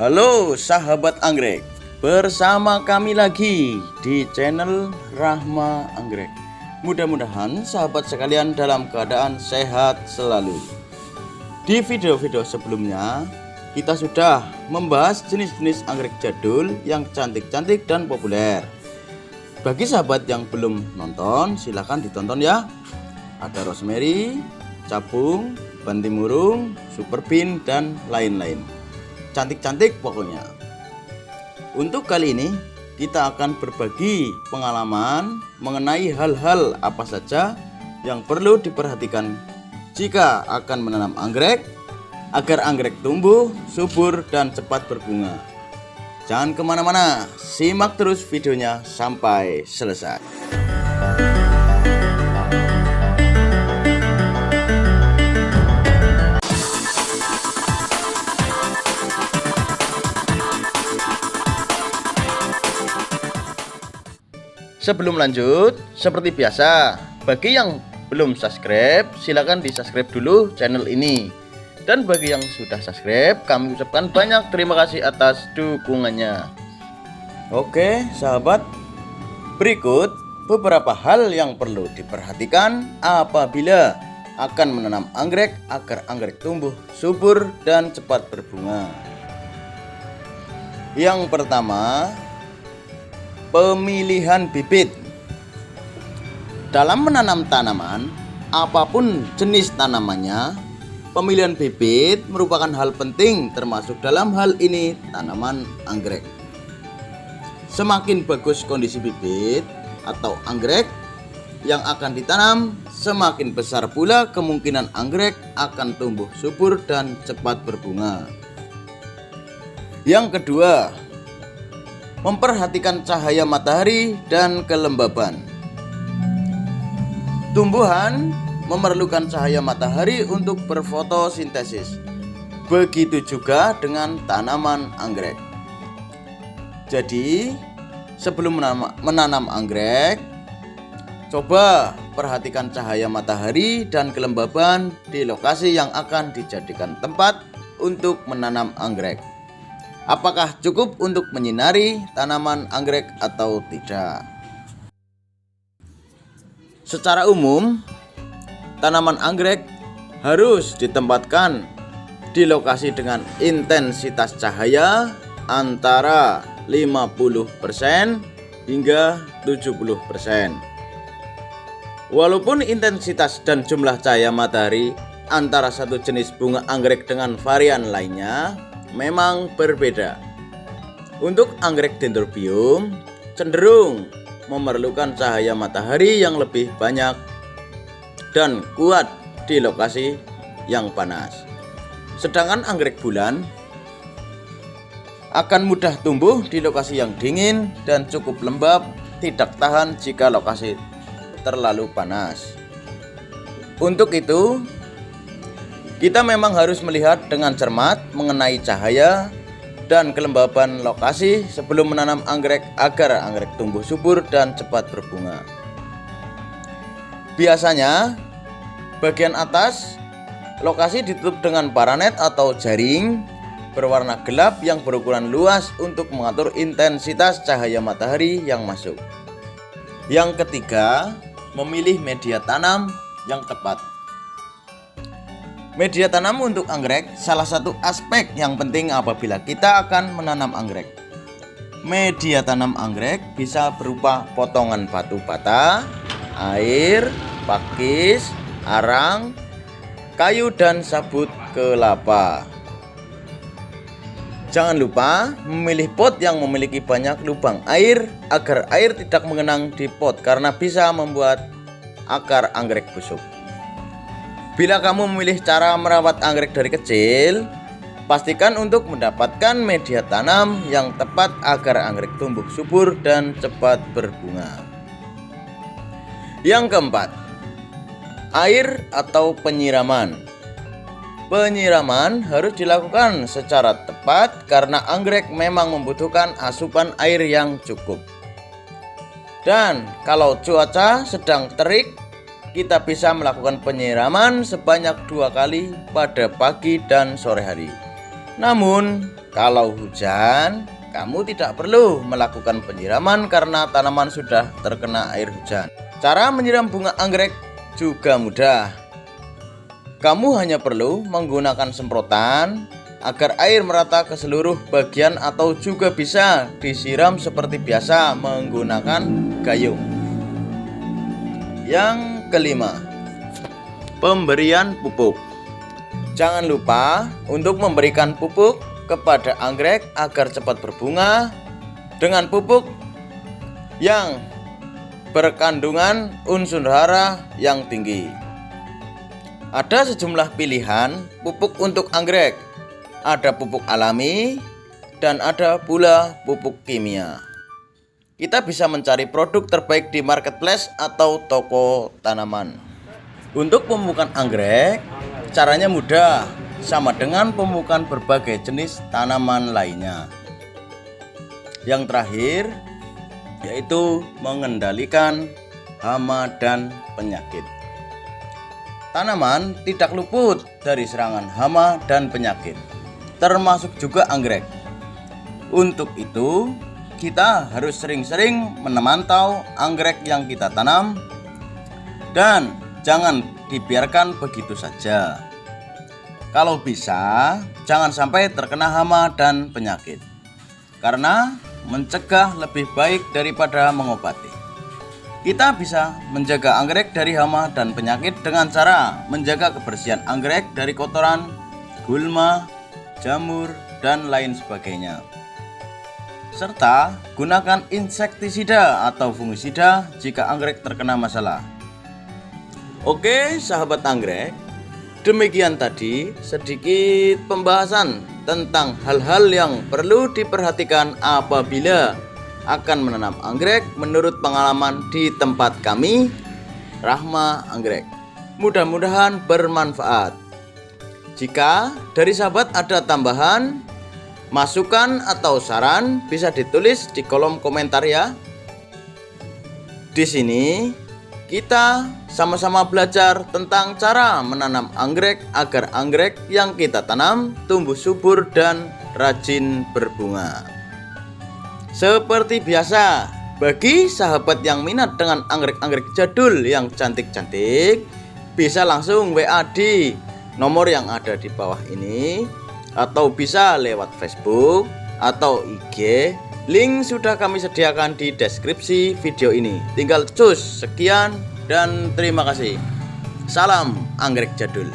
Halo sahabat anggrek, bersama kami lagi di channel Rahma Anggrek. Mudah-mudahan sahabat sekalian dalam keadaan sehat selalu. Di video-video sebelumnya kita sudah membahas jenis-jenis anggrek jadul yang cantik-cantik dan populer. Bagi sahabat yang belum nonton, silahkan ditonton ya. Ada rosemary, capung, bantimurung, super bean, dan lain-lain. Cantik-cantik pokoknya. Untuk kali ini kita akan berbagi pengalaman mengenai hal-hal apa saja yang perlu diperhatikan jika akan menanam anggrek agar anggrek tumbuh subur dan cepat berbunga. Jangan kemana-mana, simak terus videonya sampai selesai. Sebelum lanjut, seperti biasa, bagi yang belum subscribe, silakan di subscribe dulu channel ini. Dan bagi yang sudah subscribe, kami ucapkan banyak terima kasih atas dukungannya. Oke sahabat, berikut beberapa hal yang perlu diperhatikan apabila akan menanam anggrek agar anggrek tumbuh subur dan cepat berbunga. Yang pertama, pemilihan bibit. Dalam menanam tanaman, apapun jenis tanamannya, pemilihan bibit merupakan hal penting, termasuk dalam hal ini tanaman anggrek. Semakin bagus kondisi bibit atau anggrek yang akan ditanam, semakin besar pula kemungkinan anggrek akan tumbuh subur dan cepat berbunga. Yang kedua, memperhatikan cahaya matahari dan kelembaban. Tumbuhan memerlukan cahaya matahari untuk berfotosintesis. Begitu juga dengan tanaman anggrek. Jadi, sebelum menanam anggrek, coba perhatikan cahaya matahari dan kelembaban di lokasi yang akan dijadikan tempat untuk menanam anggrek. Apakah cukup untuk menyinari tanaman anggrek atau tidak? Secara umum, tanaman anggrek harus ditempatkan di lokasi dengan intensitas cahaya antara 50% hingga 70%. Walaupun intensitas dan jumlah cahaya matahari antara satu jenis bunga anggrek dengan varian lainnya memang berbeda. Untuk anggrek dendrobium cenderung memerlukan cahaya matahari yang lebih banyak dan kuat di lokasi yang panas. Sedangkan anggrek bulan akan mudah tumbuh di lokasi yang dingin dan cukup lembab, tidak tahan jika lokasi terlalu panas. Untuk itu, kita memang harus melihat dengan cermat mengenai cahaya dan kelembaban lokasi sebelum menanam anggrek agar anggrek tumbuh subur dan cepat berbunga. Biasanya, bagian atas lokasi ditutup dengan paranet atau jaring berwarna gelap yang berukuran luas untuk mengatur intensitas cahaya matahari yang masuk. Yang ketiga, memilih media tanam yang tepat. Media tanam untuk anggrek salah satu aspek yang penting apabila kita akan menanam anggrek. Media tanam anggrek bisa berupa potongan batu bata, air, pakis, arang, kayu, dan sabut kelapa. Jangan lupa memilih pot yang memiliki banyak lubang air agar air tidak mengenang di pot karena bisa membuat akar anggrek busuk. Bila kamu memilih cara merawat anggrek dari kecil, pastikan untuk mendapatkan media tanam yang tepat agar anggrek tumbuh subur dan cepat berbunga. Yang keempat, air atau penyiraman. Penyiraman harus dilakukan secara tepat karena anggrek memang membutuhkan asupan air yang cukup. Dan kalau cuaca sedang terik, kita bisa melakukan penyiraman sebanyak 2 kali pada pagi dan sore hari. Namun, kalau hujan, kamu tidak perlu melakukan penyiraman karena tanaman sudah terkena air hujan. Cara menyiram bunga anggrek juga mudah. Kamu hanya perlu menggunakan semprotan agar air merata ke seluruh bagian, atau juga bisa disiram seperti biasa menggunakan gayung. Yang kelima, pemberian pupuk. Jangan lupa untuk memberikan pupuk kepada anggrek agar cepat berbunga dengan pupuk yang berkandungan unsur hara yang tinggi. Ada sejumlah pilihan pupuk untuk anggrek. Ada pupuk alami dan ada pula pupuk kimia. Kita bisa mencari produk terbaik di marketplace atau toko tanaman. Untuk pemupukan anggrek, caranya mudah, sama dengan pemupukan berbagai jenis tanaman lainnya. Yang terakhir, yaitu mengendalikan hama dan penyakit. Tanaman tidak luput dari serangan hama dan penyakit, termasuk juga anggrek. Untuk itu, kita harus sering-sering memantau anggrek yang kita tanam dan jangan dibiarkan begitu saja. Kalau bisa, jangan sampai terkena hama dan penyakit, karena mencegah lebih baik daripada mengobati. Kita bisa menjaga anggrek dari hama dan penyakit dengan cara menjaga kebersihan anggrek dari kotoran, gulma, jamur, dan lain sebagainya. Serta gunakan insektisida atau fungisida jika anggrek terkena masalah. Oke, sahabat anggrek, demikian tadi sedikit pembahasan tentang hal-hal yang perlu diperhatikan apabila akan menanam anggrek menurut pengalaman di tempat kami, Rahma Anggrek. Mudah-mudahan bermanfaat. Jika dari sahabat ada tambahan, masukan atau saran, bisa ditulis di kolom komentar ya. Di sini kita sama-sama belajar tentang cara menanam anggrek agar anggrek yang kita tanam tumbuh subur dan rajin berbunga. Seperti biasa, bagi sahabat yang minat dengan anggrek-anggrek jadul yang cantik-cantik, bisa langsung WA di nomor yang ada di bawah ini, atau bisa lewat Facebook atau IG. Link sudah kami sediakan di deskripsi video ini. Tinggal cus. Sekian dan terima kasih. Salam anggrek jadul.